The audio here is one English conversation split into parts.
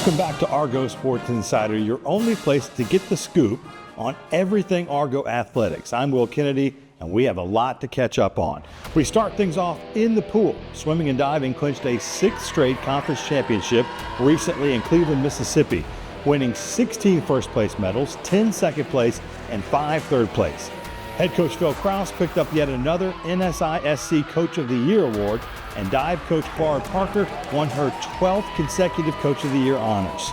Welcome back to Argo Sport Insider, your only place to get the scoop on everything Argo athletics. I'm Will Kennedy, and we have a lot to catch up on. We start things off in the pool. Swimming and diving clinched a 6th straight conference championship recently in Cleveland, Mississippi, winning 16 first-place medals, 10 second place, and 5 third place. Head coach Phil Krause picked up yet another NSISC Coach of the Year award, and dive coach Barb Parker won her 12th consecutive Coach of the Year honors.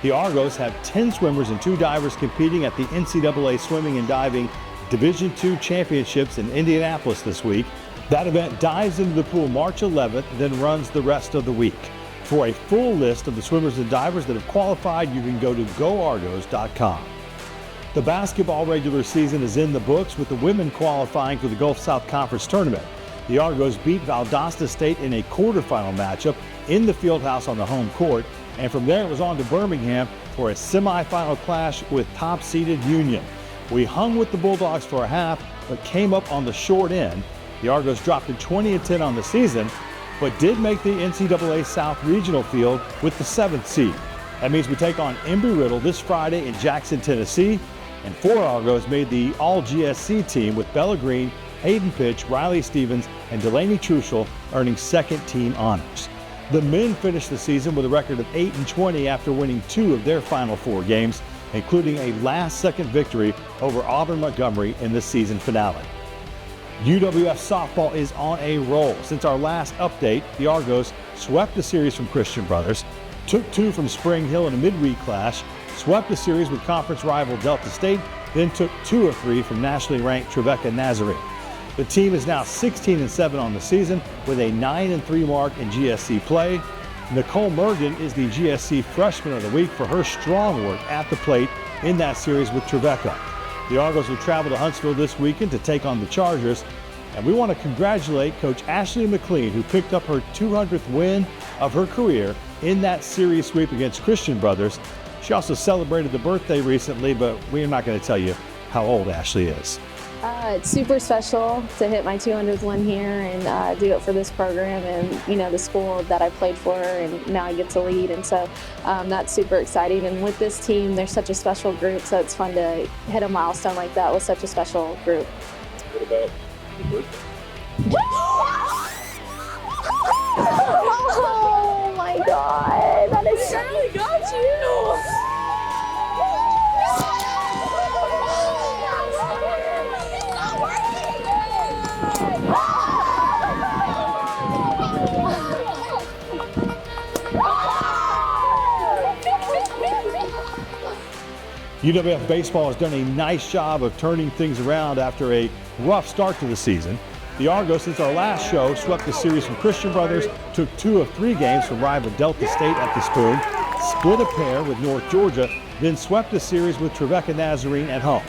The Argos have 10 swimmers and 2 divers competing at the NCAA Swimming and Diving Division II Championships in Indianapolis this week. That event dives into the pool March 11th, then runs the rest of the week. For a full list of the swimmers and divers that have qualified, you can go to goargos.com. The basketball regular season is in the books, with the women qualifying for the Gulf South Conference Tournament. The Argos beat Valdosta State in a quarterfinal matchup in the Fieldhouse on the home court, and from there it was on to Birmingham for a semifinal clash with top-seeded Union. We hung with the Bulldogs for a half, but came up on the short end. The Argos dropped to 20-10 on the season, but did make the NCAA South Regional field with the 7th seed. That means we take on Embry Riddle this Friday in Jackson, Tennessee, and 4 Argos made the All-GSC team with Bella Green, Hayden Pitch, Riley Stevens, and Delaney Truschel earning second team honors. The men finished the season with a record of 8-20 after winning 2 of their final 4 games, including a last-second victory over Auburn Montgomery in the season finale. UWF softball is on a roll. Since our last update, the Argos swept the series from Christian Brothers, took 2 from Spring Hill in a midweek clash, swept the series with conference rival Delta State, then took 2 of 3 from nationally ranked Trevecca Nazarene. The team is now 16-7 on the season with a 9-3 mark in GSC play. Nicole Mergen is the GSC Freshman of the Week for her strong work at the plate in that series with Trevecca. The Argos will travel to Huntsville this weekend to take on the Chargers, and we want to congratulate Coach Ashley McLean, who picked up her 200th win of her career in that series sweep against Christian Brothers. She also celebrated the birthday recently, but we're not going to tell you how old Ashley is. It's super special to hit my 200th win here and do it for this program and, you know, the school that I played for, and now I get to lead. And so that's super exciting. And with this team, they're such a special group, so it's fun to hit a milestone like that with such a special group. What about the birthday? Oh my God, that is so... Charlie got you! UWF baseball has done a nice job of turning things around after a rough start to the season. The Argos, since our last show, swept the series from Christian Brothers, took 2 of 3 games from rival Delta State at the Spoon, split a pair with North Georgia, then swept the series with Trevecca Nazarene at home.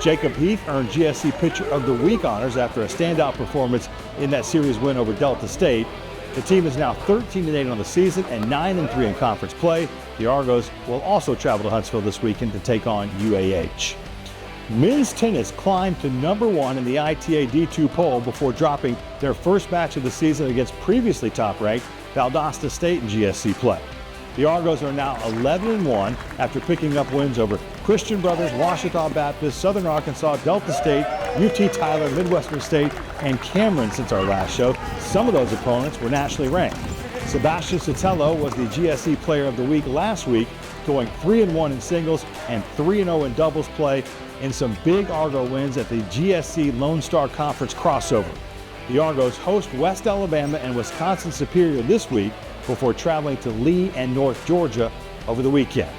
Jacob Heath earned GSC Pitcher of the Week honors after a standout performance in that series win over Delta State. The team is now 13-8 on the season and 9-3 in conference play. The Argos will also travel to Huntsville this weekend to take on UAH. Men's tennis climbed to #1 in the ITA D2 poll before dropping their first match of the season against previously top-ranked Valdosta State in GSC play. The Argos are now 11-1 after picking up wins over Christian Brothers, Ouachita Baptist, Southern Arkansas, Delta State, UT Tyler, Midwestern State, and Cameron since our last show. Some of those opponents were nationally ranked. Sebastian Sotelo was the GSC Player of the Week last week, going 3-1 in singles and 3-0 in doubles play in some big Argo wins at the GSC Lone Star Conference crossover. The Argos host West Alabama and Wisconsin Superior this week before traveling to Lee and North Georgia over the weekend.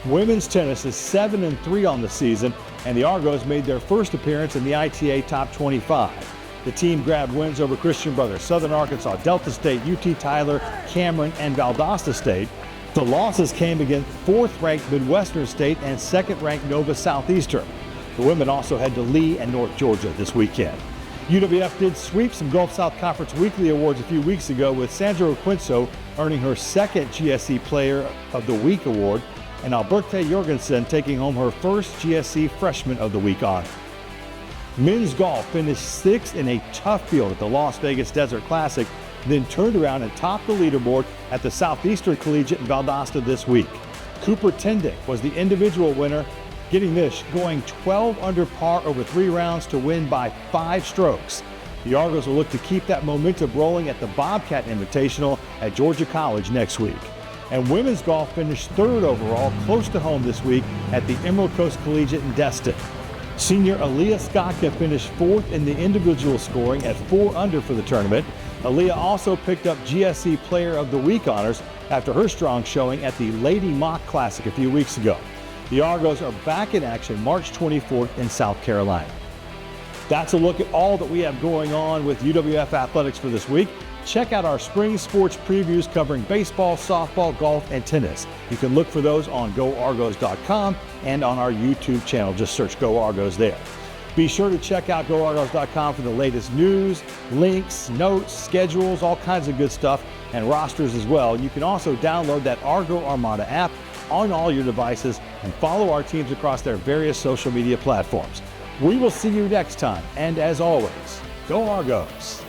Women's tennis is 7-3 on the season, and the Argos made their first appearance in the ITA Top 25. The team grabbed wins over Christian Brothers, Southern Arkansas, Delta State, UT Tyler, Cameron, and Valdosta State. The losses came against 4th-ranked Midwestern State and 2nd-ranked Nova Southeastern. The women also head to Lee and North Georgia this weekend. UWF did sweep some Gulf South Conference Weekly Awards a few weeks ago, with Sandra Quinso earning her 2nd GSC Player of the Week award, and Alberta Jorgensen taking home her first GSC Freshman of the Week honor. Men's golf finished 6th in a tough field at the Las Vegas Desert Classic then turned around and topped the leaderboard at the Southeastern Collegiate in Valdosta this week. Cooper Tendick was the individual winner, getting this, going 12 under par over 3 rounds to win by 5 strokes. The Argos will look to keep that momentum rolling at the Bobcat Invitational at Georgia College next week. And women's golf finished 3rd overall, close to home this week at the Emerald Coast Collegiate in Destin. Senior Aaliyah Skotka finished 4th in the individual scoring at 4 under for the tournament. Aaliyah also picked up GSC Player of the Week honors after her strong showing at the Lady Mock Classic a few weeks ago. The Argos are back in action March 24th in South Carolina. That's a look at all that we have going on with UWF athletics for this week. Check out our spring sports previews covering baseball, softball, golf, and tennis. You can look for those on GoArgos.com and on our YouTube channel. Just search Go Argos there. Be sure to check out GoArgos.com for the latest news, links, notes, schedules, all kinds of good stuff, and rosters as well. You can also download that Argo Armada app on all your devices and follow our teams across their various social media platforms. We will see you next time, and as always, Go Argos!